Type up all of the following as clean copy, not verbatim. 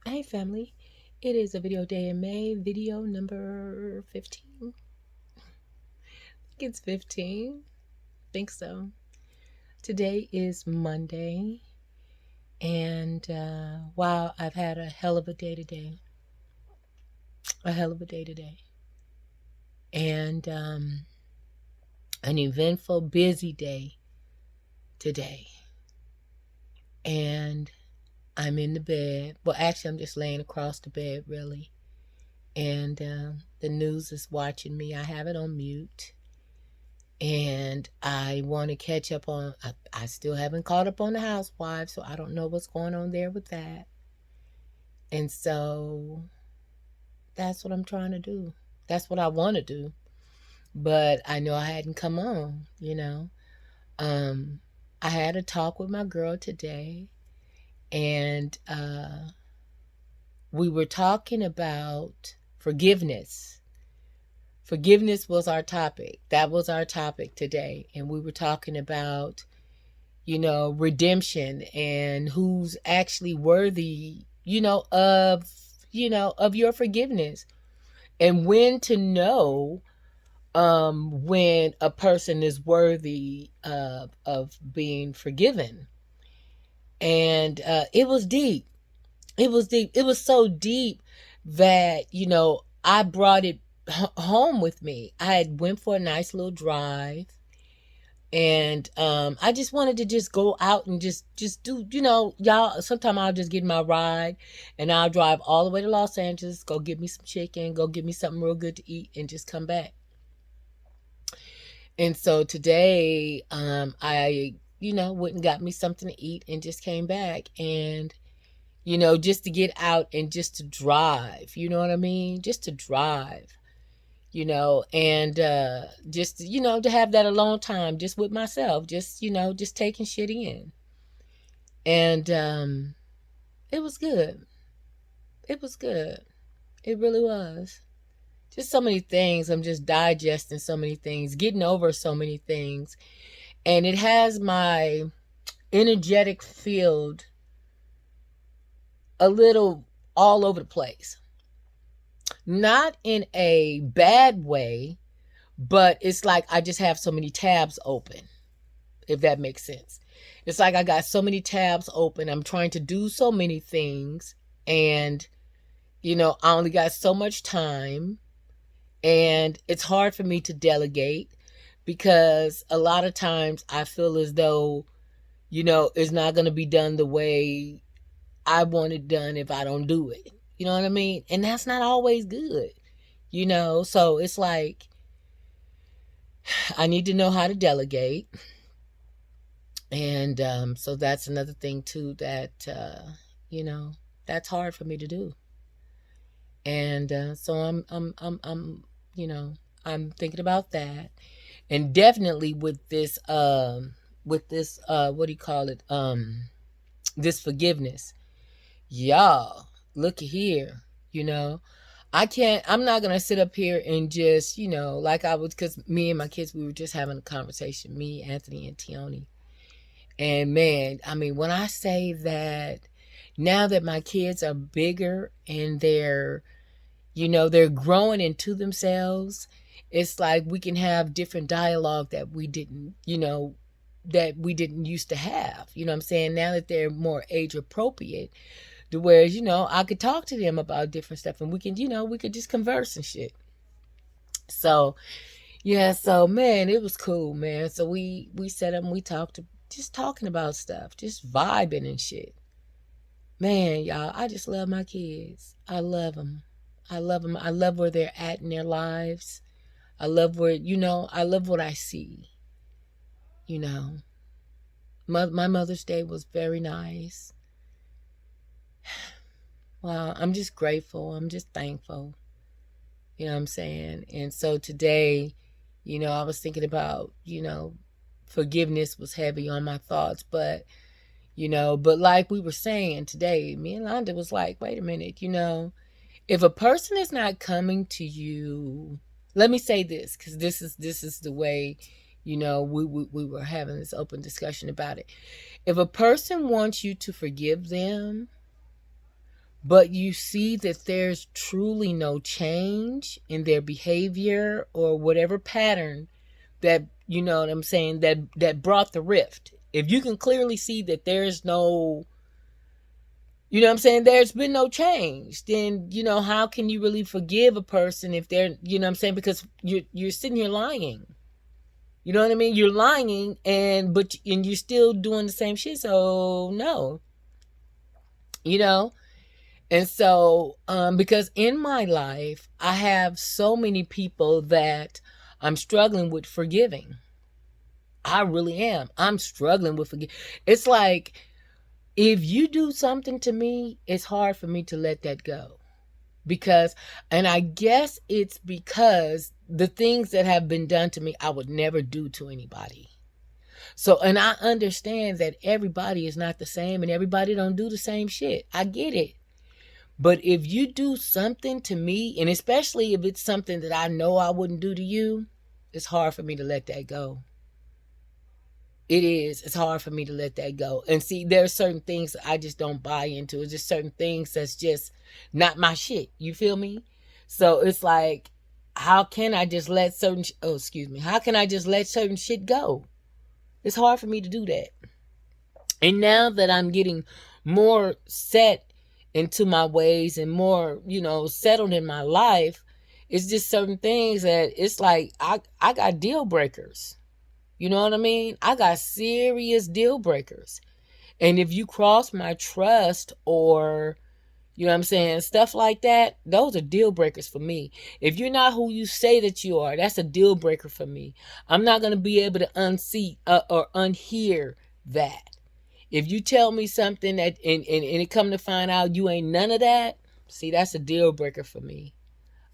Hey family, it is a video day in May, video number 15. I think it's 15. Think so. Today is Monday, and wow, I've had a hell of a day today. A hell of a day today. And an eventful, busy day today. And I'm in the bed. Well, actually, I'm just laying across the bed, really. And the news is watching me. I have it on mute. And I want to catch up on, I still haven't caught up on the Housewives, so I don't know what's going on there with that. And so that's what I'm trying to do. That's what I want to do. But I know I hadn't come on. Um, I had a talk with my girl today, and we were talking about forgiveness. Forgiveness was our topic. That was our topic today. And we were talking about, redemption and who's actually worthy, of your forgiveness, and when to know when a person is worthy of being forgiven. And it was deep. It was deep. It was so deep that, I brought it home with me. I had went for a nice little drive, and I just wanted to just go out and just do, y'all, sometime I'll just get my ride and I'll drive all the way to Los Angeles, go get me some chicken, go get me something real good to eat, and just come back. And so today I went and got me something to eat and just came back, and just to get out and just to drive, you know what I mean, just to drive, and just, to have that alone time just with myself, just, just taking shit in. And it was good. It was good. It really was. Just so many things. I'm just digesting so many things, getting over so many things. And it has my energetic field a little all over the place. Not in a bad way, but it's like I just have so many tabs open, if that makes sense. It's like I got so many tabs open. I'm trying to do so many things, and I only got so much time, and it's hard for me to delegate because a lot of times I feel as though, it's not going to be done the way I want it done if I don't do it. You know what I mean? And that's not always good, So it's like I need to know how to delegate. And so that's another thing too that that's hard for me to do. And so I'm thinking about that, and definitely with this what do you call it, this forgiveness, y'all. Look here, I'm not gonna sit up here and just like I was, because me and my kids, we were just having a conversation, me, Anthony, and Tioni. And man, I mean, when I say that now that my kids are bigger and they're growing into themselves, it's like we can have different dialogue that we didn't, used to have. You know what I'm saying? Now that they're more age appropriate, to where, I could talk to them about different stuff, and we could just converse and shit. So, yeah, so man, it was cool, man. So we set up and we talked, just talking about stuff, just vibing and shit. Man, y'all, I just love my kids. I love them. I love them. I love where they're at in their lives. I love where, I love what I see. My Mother's Day was very nice. Wow, I'm just grateful. I'm just thankful. You know what I'm saying? And so today, I was thinking about, forgiveness was heavy on my thoughts, but like we were saying today, me and Londa was like, wait a minute, if a person is not coming to you, let me say this, because this is the way, we were having this open discussion about it. If a person wants you to forgive them, but you see that there's truly no change in their behavior or whatever pattern that, you know what I'm saying, that brought the rift. If you can clearly see that there's no, you know what I'm saying, there's been no change, then, you know, how can you really forgive a person if they're, you know what I'm saying, because you're sitting here lying. You know what I mean? You're lying, and you're still doing the same shit. So no, you know. And so, because in my life, I have so many people that I'm struggling with forgiving. I really am. I'm struggling with forgiving. It's like, if you do something to me, it's hard for me to let that go. Because, and I guess it's because the things that have been done to me, I would never do to anybody. So, and I understand that everybody is not the same and everybody don't do the same shit. I get it. But if you do something to me, and especially if it's something that I know I wouldn't do to you, it's hard for me to let that go. It is. It's hard for me to let that go. And see, there are certain things that I just don't buy into. It's just certain things that's just not my shit. You feel me? So it's like, how can I just let certain, oh, excuse me. How can I just let certain shit go? It's hard for me to do that. And now that I'm getting more set into my ways and more, you know, settled in my life, it's just certain things that it's like I got deal breakers. You know what I mean? I got serious deal breakers. And if you cross my trust, or, you know what I'm saying, stuff like that, those are deal breakers for me. If you're not who you say that you are, that's a deal breaker for me. I'm not going to be able to unsee or unhear that. If you tell me something that, and it come to find out you ain't none of that, see, that's a deal breaker for me.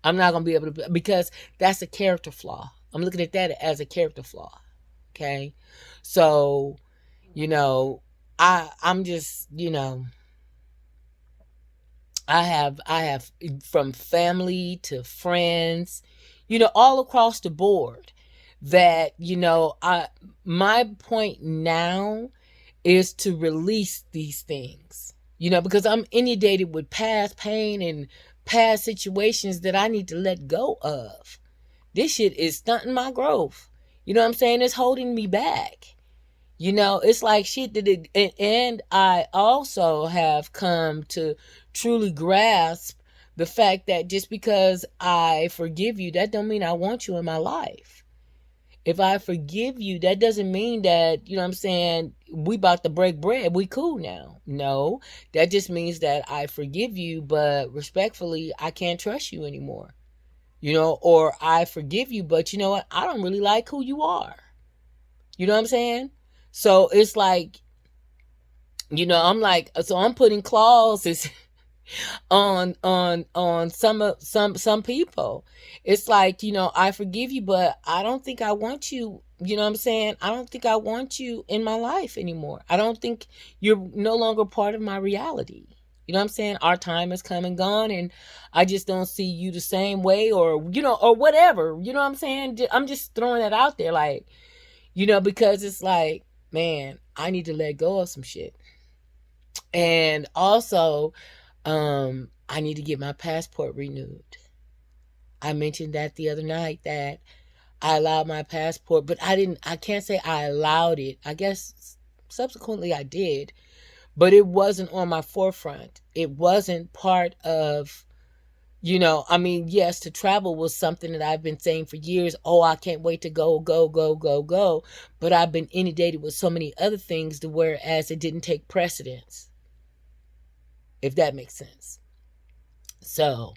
I'm not going to be able to, because that's a character flaw. I'm looking at that as a character flaw. Okay. So, you know, I'm just, you know, I have from family to friends, you know, all across the board, that, you know, my point now is to release these things, you know, because I'm inundated with past pain and past situations that I need to let go of. This shit is stunting my growth. You know what I'm saying? It's holding me back. You know, it's like shit that and I also have come to truly grasp the fact that just because I forgive you, that don't mean I want you in my life. If I forgive you, that doesn't mean that, you know what I'm saying, we about to break bread, we cool now. No, that just means that I forgive you, but respectfully, I can't trust you anymore. You know, or I forgive you, but you know what, I don't really like who you are. You know what I'm saying? So it's like, you know, I'm like, so I'm putting clauses on some people. It's like, you know, I forgive you, but I don't think I want you, you know what I'm saying? I don't think I want you in my life anymore. I don't think you're no longer part of my reality. You know what I'm saying? Our time has come and gone, and I just don't see you the same way, or, you know, or whatever. You know what I'm saying? I'm just throwing that out there, like, you know, because it's like, man, I need to let go of some shit. And also, I need to get my passport renewed. I mentioned that the other night, that I allowed my passport, but I can't say I allowed it. I guess subsequently I did, but it wasn't on my forefront. It wasn't part of, you know, I mean, yes, to travel was something that I've been saying for years. Oh, I can't wait to go, go, go, go, go. But I've been inundated with so many other things to whereas it didn't take precedence, if that makes sense. So,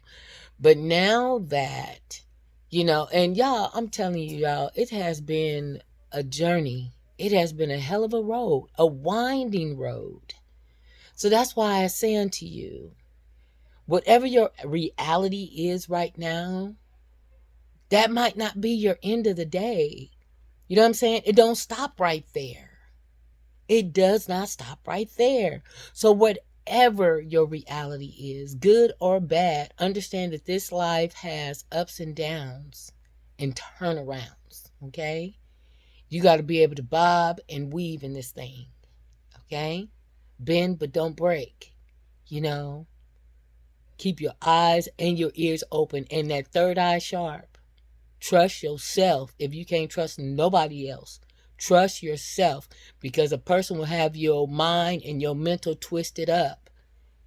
but now that, you know, and y'all, I'm telling you, y'all, it has been a journey. It has been a hell of a road, a winding road. So that's why I say unto you, whatever your reality is right now, that might not be your end of the day. You know what I'm saying? It don't stop right there. It does not stop right there. So whatever your reality is, good or bad, understand that this life has ups and downs and turnarounds. Okay? You got to be able to bob and weave in this thing. Okay? Bend but don't break. You know? Keep your eyes and your ears open and that third eye sharp. Trust yourself. If you can't trust nobody else, trust yourself, because a person will have your mind and your mental twisted up.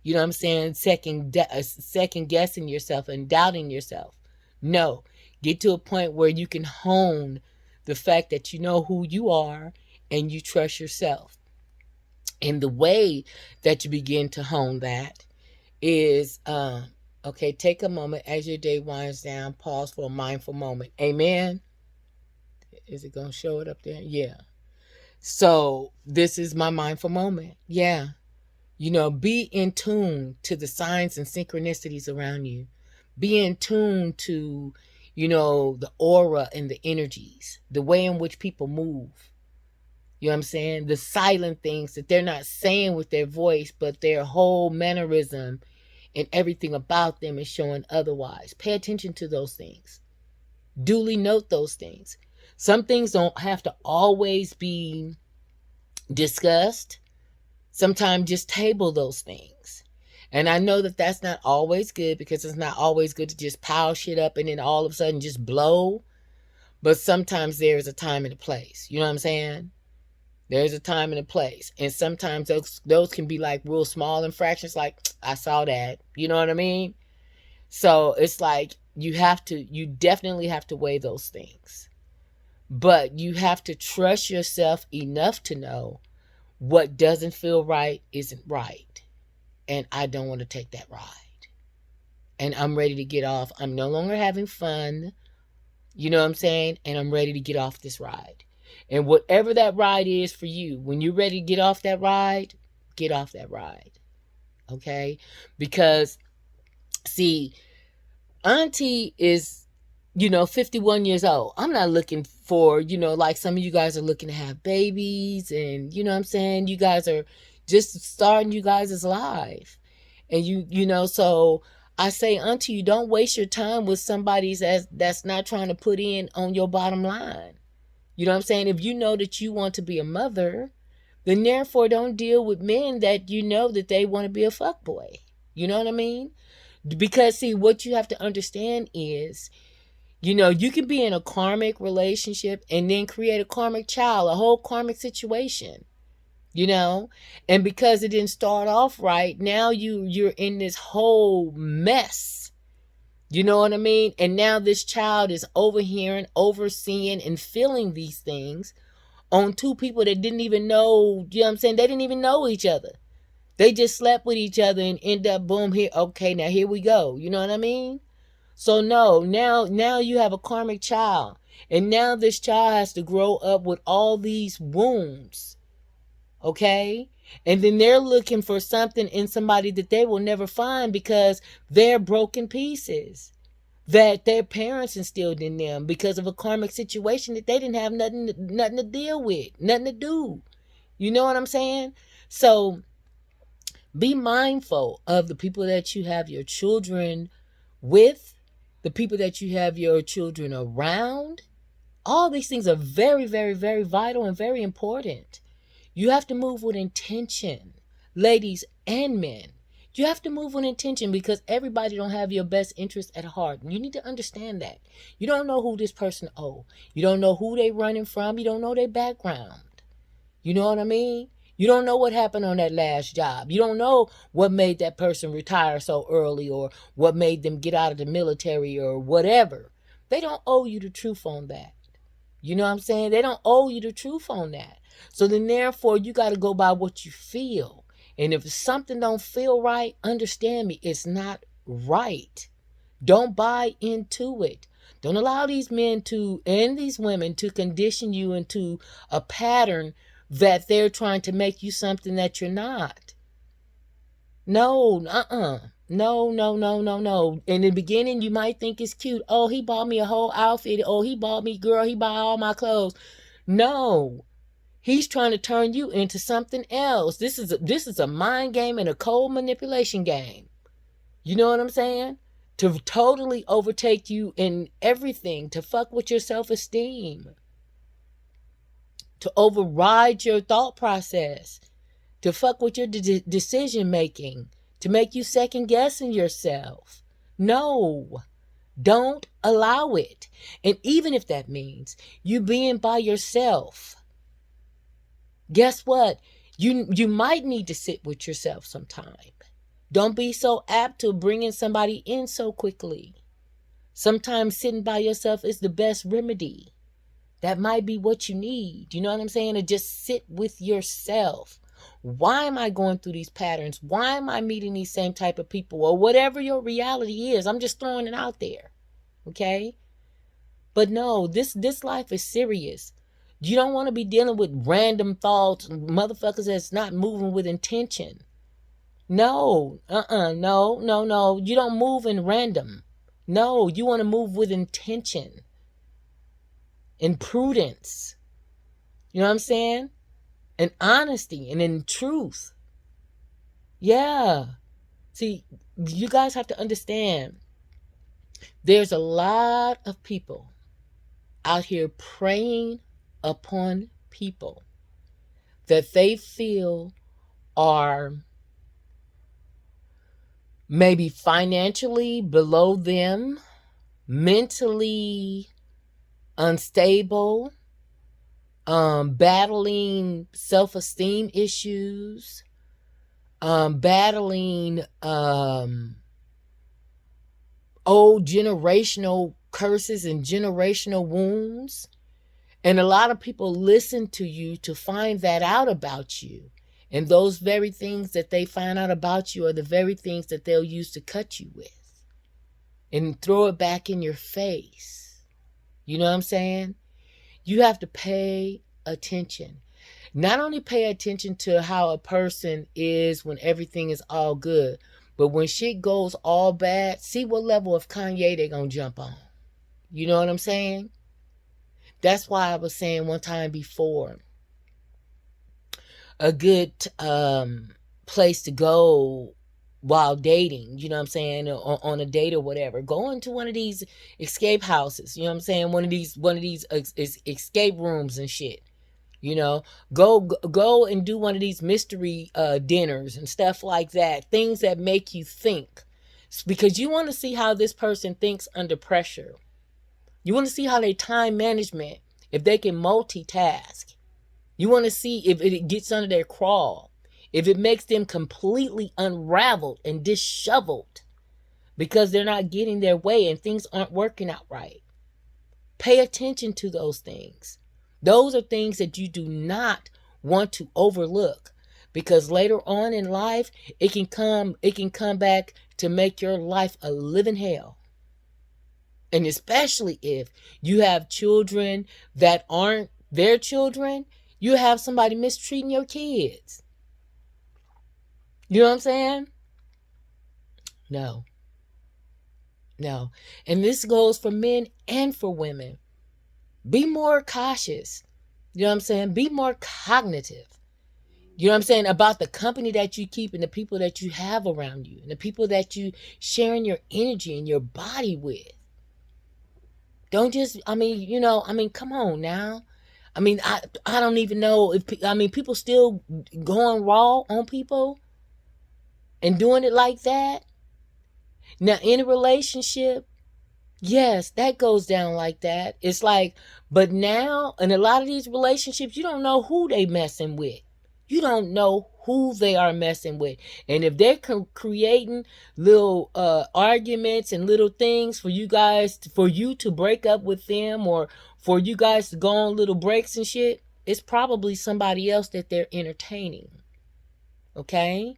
You know what I'm saying? Second guessing yourself and doubting yourself. No. Get to a point where you can hone the fact that you know who you are and you trust yourself. And the way that you begin to hone that is, okay, take a moment as your day winds down. Pause for a mindful moment. Amen. Is it going to show it up there? Yeah. So this is my mindful moment. Yeah. Be in tune to the signs and synchronicities around you. Be in tune to, the aura and the energies, the way in which people move. You know what I'm saying? The silent things that they're not saying with their voice, but their whole mannerism and everything about them is showing otherwise. Pay attention to those things. Duly note those things. Some things don't have to always be discussed. Sometimes just table those things. And I know that that's not always good, because it's not always good to just pile shit up and then all of a sudden just blow. But sometimes there's a time and a place. You know what I'm saying? There's a time and a place. And sometimes those can be like real small infractions, like, I saw that. You know what I mean? So it's like you definitely have to weigh those things. But you have to trust yourself enough to know what doesn't feel right isn't right. And I don't want to take that ride. And I'm ready to get off. I'm no longer having fun. You know what I'm saying? And I'm ready to get off this ride. And whatever that ride is for you, when you're ready to get off that ride, get off that ride. Okay? Because, see, Auntie is, 51 years old. I'm not looking for, like some of you guys are looking to have babies, and, you know what I'm saying? You guys are just starting you guys' life. And so I say, Auntie, you don't waste your time with somebody that's not trying to put in on your bottom line. You know what I'm saying? If you know that you want to be a mother, then therefore don't deal with men that you know that they want to be a fuckboy. You know what I mean? Because, see, what you have to understand is, you can be in a karmic relationship and then create a karmic child, a whole karmic situation, and because it didn't start off right, now you're in this whole mess. You know what I mean? And now this child is overhearing, overseeing, and feeling these things on two people that didn't even know, you know what I'm saying? They didn't even know each other. They just slept with each other and end up, boom, here. Okay, now here we go. You know what I mean? So no, now you have a karmic child. And now this child has to grow up with all these wounds. Okay? And then they're looking for something in somebody that they will never find, because they're broken pieces that their parents instilled in them because of a karmic situation that they didn't have nothing to deal with, nothing to do. You know what I'm saying? So be mindful of the people that you have your children with, the people that you have your children around. All these things are very, very, very vital and very important. You have to move with intention, ladies and men. You have to move with intention, because everybody don't have your best interest at heart. You need to understand that. You don't know who this person owes. You don't know who they running from. You don't know their background. You know what I mean? You don't know what happened on that last job. You don't know what made that person retire so early, or what made them get out of the military, or whatever. They don't owe you the truth on that. You know what I'm saying? They don't owe you the truth on that. So then therefore you got to go by what you feel. And if something don't feel right, understand me, it's not right. Don't buy into it. Don't allow these men and these women to condition you into a pattern that they're trying to make you something that you're not. No, No. In the beginning, you might think it's cute. Oh, he bought me a whole outfit. Oh, he bought me, girl, he bought all my clothes. No. He's trying to turn you into something else. This is a mind game and a cold manipulation game. You know what I'm saying? To totally overtake you in everything, to fuck with your self-esteem, to override your thought process, to fuck with your decision making, to make you second guessing yourself. No, don't allow it. And even if that means you being by yourself, guess what? You might need to sit with yourself sometime. Don't be so apt to bringing somebody in so quickly. Sometimes sitting by yourself is the best remedy. That might be what you need. You know what I'm saying? To just sit with yourself. Why am I going through these patterns? Why am I meeting these same type of people? Or whatever your reality is. I'm just throwing it out there. Okay? But no, this life is serious. You don't want to be dealing with random thoughts, motherfuckers that's not moving with intention. No, no. You don't move in random. No, you want to move with intention and prudence. You know what I'm saying? And honesty and in truth. Yeah. See, you guys have to understand, there's a lot of people out here preying upon people that they feel are maybe financially below them, mentally unstable, battling self-esteem issues, battling old generational curses and generational wounds. And a lot of people listen to you to find that out about you. And those very things that they find out about you are the very things that they'll use to cut you with and throw it back in your face. You know what I'm saying? You have to pay attention. Not only pay attention to how a person is when everything is all good, but when shit goes all bad, see what level of Kanye they gonna jump on. You know what I'm saying? That's why I was saying one time before, a good place to go while dating, you know what I'm saying, on a date or whatever, go into one of these escape houses, you know what I'm saying, one of these escape rooms and shit. You know, go and do one of these mystery dinners and stuff like that. Things that make you think, because you want to see how this person thinks under pressure. You want to see how they time management, if they can multitask. You want to see if it gets under their crawl, if it makes them completely unraveled and disheveled because they're not getting their way and things aren't working out right. Pay attention to those things. Those are things that you do not want to overlook, because later on in life, it can come back to make your life a living hell. And especially if you have children that aren't their children, you have somebody mistreating your kids. You know what I'm saying? No. And this goes for men and for women. Be more cautious. You know what I'm saying? Be more cognitive. You know what I'm saying? About the company that you keep and the people that you have around you and the people that you sharing your energy and your body with. Don't just, come on now. I don't even know if, people still going raw on people and doing it like that. Now, in a relationship, yes, that goes down like that. It's like, but now, in a lot of these relationships, you don't know who they messing with. You don't know who they are messing with. And if they're creating little arguments and little things for you to break up with them, or for you guys to go on little breaks and shit, it's probably somebody else that they're entertaining. Okay?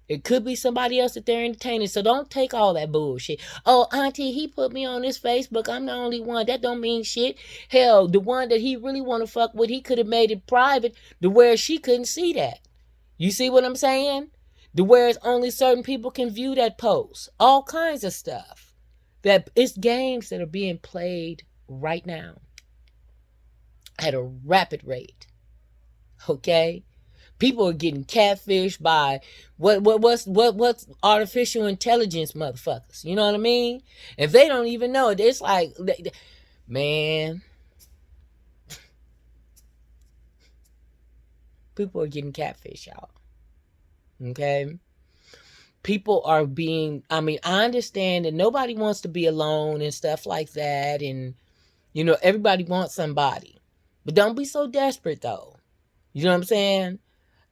It could be somebody else that they're entertaining. So don't take all that bullshit. Oh, auntie, he put me on this Facebook. I'm the only one. That don't mean shit. Hell, the one that he really want to fuck with, he could have made it private to where she couldn't see that. You see what I'm saying? To where only certain people can view that post. All kinds of stuff. That it's games that are being played right now at a rapid rate. Okay? People are getting catfished by what's artificial intelligence motherfuckers. You know what I mean? If they don't even know it, it's like, man, people are getting catfished, y'all. Okay? people are being, I mean, I understand that nobody wants to be alone and stuff like that. And, you know, everybody wants somebody. But don't be so desperate, though. You know what I'm saying?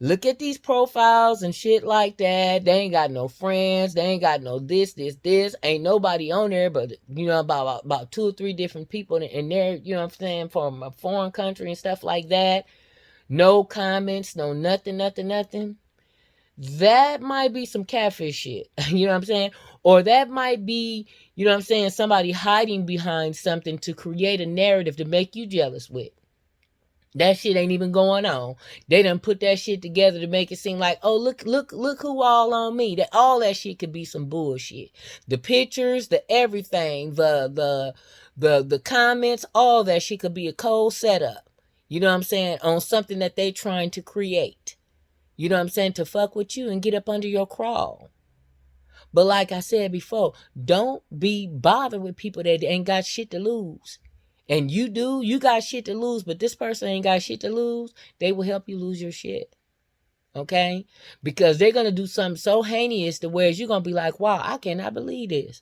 Look at these profiles and shit like that. They ain't got no friends. They ain't got no this. Ain't nobody on there but, you know, about 2 or 3 different people in there, you know what I'm saying, from a foreign country and stuff like that. No comments, no nothing. That might be some catfish shit. You know what I'm saying? Or that might be, you know what I'm saying, somebody hiding behind something to create a narrative to make you jealous with. That shit ain't even going on. They done put that shit together to make it seem like, oh, look who all on me. That all that shit could be some bullshit. The pictures, the everything, the comments, all that shit could be a cold setup. You know what I'm saying? On something that they trying to create. You know what I'm saying? To fuck with you and get up under your crawl. But like I said before, don't be bothered with people that ain't got shit to lose. And you got shit to lose, but this person ain't got shit to lose. They will help you lose your shit. Okay? Because they're going to do something so heinous to where you're going to be like, wow, I cannot believe this.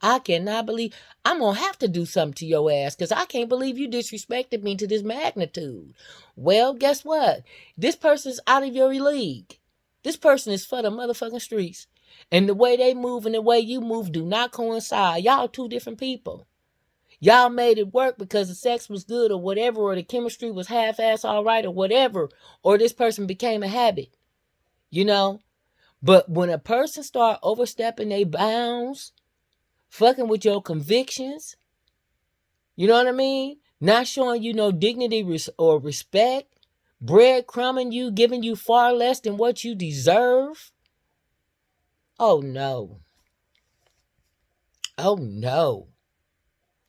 I cannot believe I'm going to have to do something to your ass because I can't believe you disrespected me to this magnitude. Well, guess what? This person's out of your league. This person is for the motherfucking streets. And the way they move and the way you move do not coincide. Y'all 2 different people. Y'all made it work because the sex was good or whatever, or the chemistry was half-ass all right or whatever, or this person became a habit. You know? But when a person start overstepping their bounds, fucking with your convictions, you know what I mean? Not showing you no dignity or respect, breadcrumbing you, giving you far less than what you deserve. Oh no. Oh no.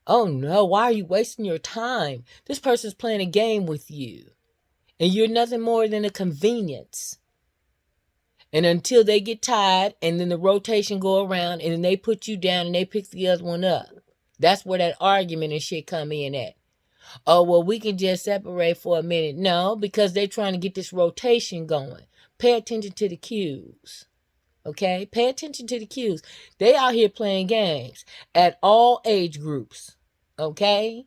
Oh no, why are you wasting your time? This person's playing a game with you. And you're nothing more than a convenience. And until they get tired and then the rotation go around and then they put you down and they pick the other one up. That's where that argument and shit come in at. Oh, well, we can just separate for a minute. No, because they're trying to get this rotation going. Pay attention to the cues. Okay? Pay attention to the cues. They out here playing games at all age groups. Okay?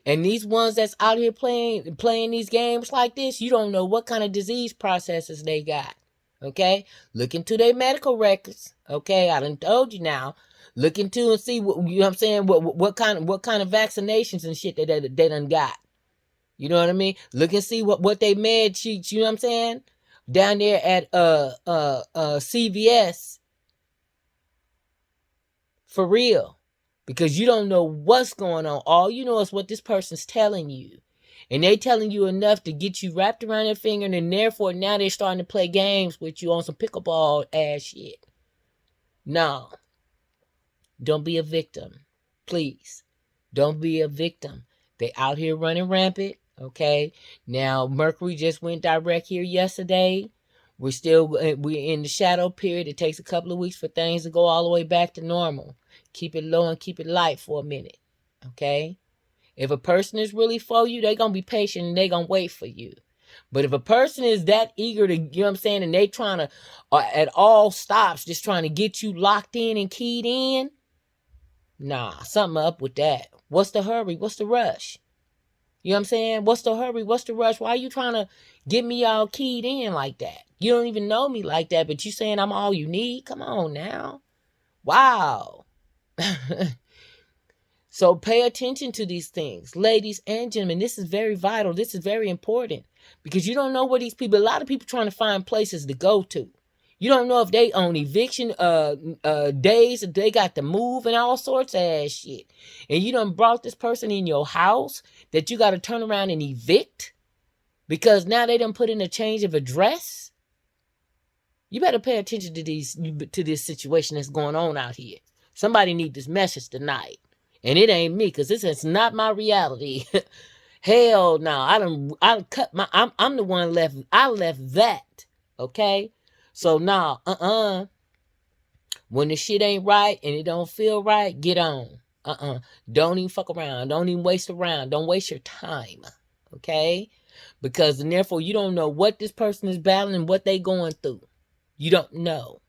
And these ones that's out here playing these games like this, you don't know what kind of disease processes they got. Okay? Look into their medical records. Okay? I done told you now. Look into and see what, you know what I'm saying, what kind of vaccinations and shit that they done got. You know what I mean? Look and see what they med sheets, you know what I'm saying? Down there at CVS. For real. Because you don't know what's going on. All you know is what this person's telling you. And they telling you enough to get you wrapped around their finger, and therefore now they're starting to play games with you on some pickleball ass shit. No. Don't be a victim. Please. Don't be a victim. They out here running rampant. Okay. Now, Mercury just went direct here yesterday. We're in the shadow period. It takes a couple of weeks for things to go all the way back to normal. Keep it low and keep it light for a minute. Okay. If a person is really for you, they're going to be patient and they're going to wait for you. But if a person is that eager to, you know what I'm saying, and they trying to, at all stops, just trying to get you locked in and keyed in, nah, something up with that. What's the hurry? What's the rush? You know what I'm saying? What's the hurry? What's the rush? Why are you trying to get me all keyed in like that? You don't even know me like that, but you saying I'm all you need? Come on now. Wow. So pay attention to these things. Ladies and gentlemen, this is very vital. This is very important because you don't know where these people, a lot of people trying to find places to go to. You don't know if they on eviction days, if they got to move and all sorts of ass shit. And you done brought this person in your house that you got to turn around and evict because now they done put in a change of address. You better pay attention to this situation that's going on out here. Somebody need this message tonight. And it ain't me, because this is not my reality. Hell no. I'm the one left. I left that. Okay? So now, when the shit ain't right and it don't feel right, get on. Don't even fuck around. Don't even waste around. Don't waste your time. Okay? Because and therefore you don't know what this person is battling, what they going through. You don't know.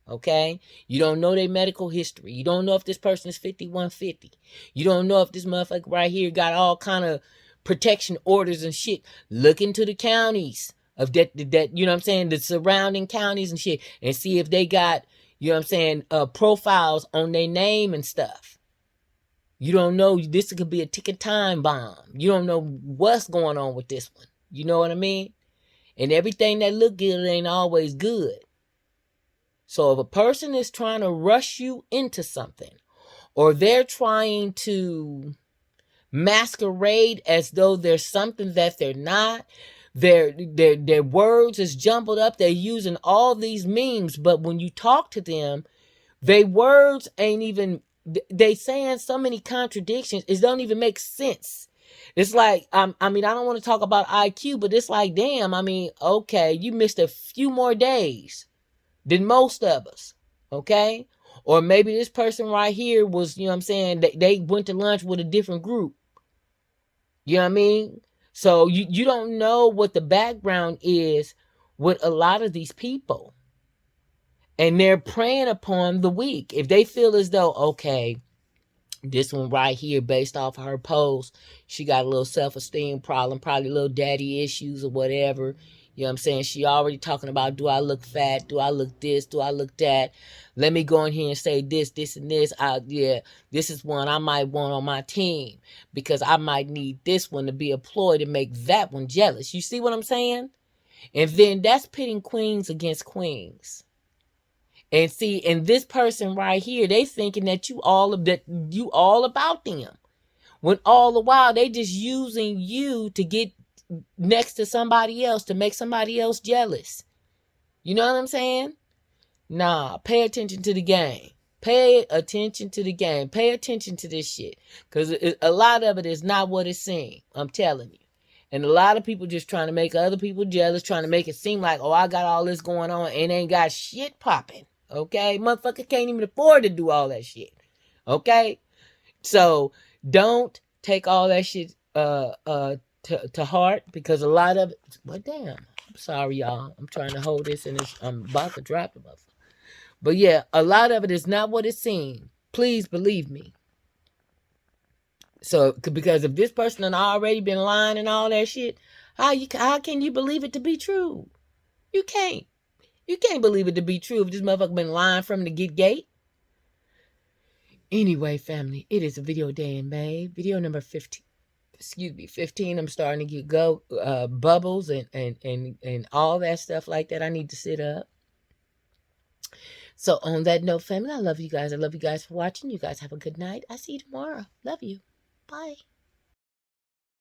Okay? You don't know their medical history. You don't know if this person is 5150. You don't know if this motherfucker right here got all kind of protection orders and shit. Look into the counties of that, you know what I'm saying, the surrounding counties and shit, and see if they got, you know what I'm saying, profiles on their name and stuff. You don't know. This could be a ticking time bomb. You don't know what's going on with this one. You know what I mean? And everything that look good ain't always good. So if a person is trying to rush you into something, or they're trying to masquerade as though there's something that they're not, their words is jumbled up. They're using all these memes, but when you talk to them, their words ain't even, they saying so many contradictions, it don't even make sense. It's like, I mean, I don't want to talk about IQ, but it's like, damn, I mean, okay, you missed a few more days than most of us, okay? Or maybe this person right here was, you know what I'm saying, they went to lunch with a different group. You know what I mean? So you don't know what the background is with a lot of these people. And they're preying upon the weak. If they feel as though, okay, this one right here, based off of her post, she got a little self-esteem problem, probably little daddy issues or whatever. You know what I'm saying? She already talking about, do I look fat? Do I look this? Do I look that? Let me go in here and say this, this, and this. Yeah, this is one I might want on my team because I might need this one to be a ploy to make that one jealous. You see what I'm saying? And then that's pitting queens against queens. And see, and this person right here, they thinking that you all about them. When all the while they just using you to get next to somebody else, to make somebody else jealous. You know what I'm saying? Nah, pay attention to the game. Pay attention to the game. Pay attention to this shit. Because a lot of it is not what it seems. I'm telling you. And a lot of people just trying to make other people jealous, trying to make it seem like, oh, I got all this going on and ain't got shit popping. Okay? Motherfucker can't even afford to do all that shit. Okay? So don't take all that shit to heart, because a lot of it, well, damn. I'm sorry, y'all. I'm trying to hold this and I'm about to drop the motherfucker. But yeah, a lot of it is not what it seems. Please believe me. So, because if this person had already been lying and all that shit, how can you believe it to be true? You can't. You can't believe it to be true if this motherfucker been lying from the get-gate. Anyway, family, it is a video day in May. Video number 15. 15. I'm starting to get bubbles and all that stuff like that. I need to sit up. So on that note, family, I love you guys. I love you guys for watching. You guys have a good night. I see you tomorrow. Love you. Bye.